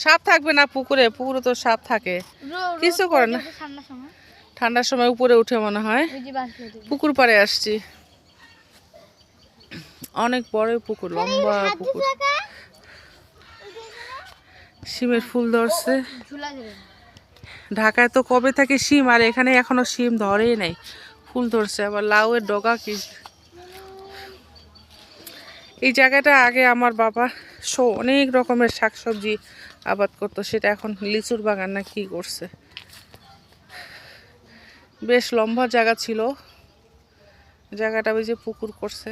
সাপ থাকবে না পুকুরে? পুকুরে তো সাপ থাকে, কিছু করে না। ঠান্ডার সময় উপরে উঠে মনে হয়। পুকুর পাড়ে আসছি, অনেক বড় পুকুর, লম্বা পুকুর। শিমের ফুল ধরছে। ঢাকায় তো কবে থেকে শিম, আর এখানে এখনো শিম ধরেই নাই, ফুল ধরছে। আবার লাউয়ের ডগা কি। এই জায়গাটা আগে আমার বাবা অনেক রকমের শাকসবজি আবাদ করতো, সেটা এখন লিচুর বাগান না কি করছে। বেশ লম্বা জায়গা ছিল জায়গাটা, ওই যে পুকুর করছে,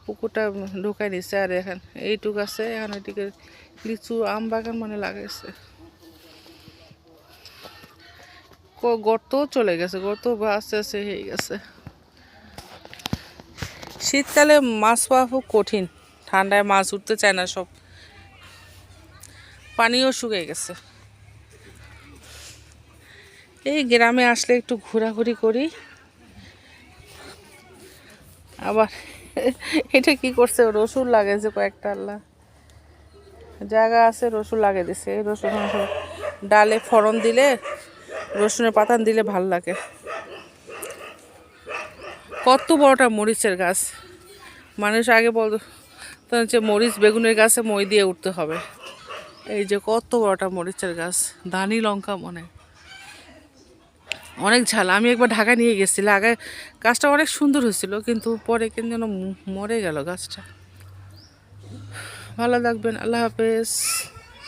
পুকুরটা ঢুকাই নিচ্ছে। আর এখন এইটুক আছে, এখন এদিকে লিচু আম বাগান মানে লাগাইছে। গর্ত চলে গেছে, গর্ত আস্তে আস্তে হয়ে গেছে। শীতকালে মাছ পাওয়া খুব কঠিন, ঠান্ডায় মাছ উঠতে চায় না, সব পানিও শুকিয়ে গেছে। এই গ্রামে আসলে একটু ঘোরাঘুরি করি। আবার এটা কি করছে, রসুন লাগাইছে কয়েকটা, আল্লাহ জায়গা আছে রসুন লাগিয়ে দিছে। এই রসুন ডালে ফোড়ন দিলে, রসুনের পাতান দিলে ভাল লাগে। কত বড়টা মরিচের গাছ, মানুষ আগে বলতো হচ্ছে মরিচ বেগুনের গাছে মই দিয়ে উঠতে হবে। এই যে কত বড়টা মরিচের গাছ, ধানি লঙ্কা মনে, অনেক ঝাল। আমি একবার ঢাকা নিয়ে গেছিলাম, আগে গাছটা অনেক সুন্দর হয়েছিল, কিন্তু পরে কেন যেন মরে গেল গাছটা। ভালো থাকবেন, আল্লাহ হাফেজ।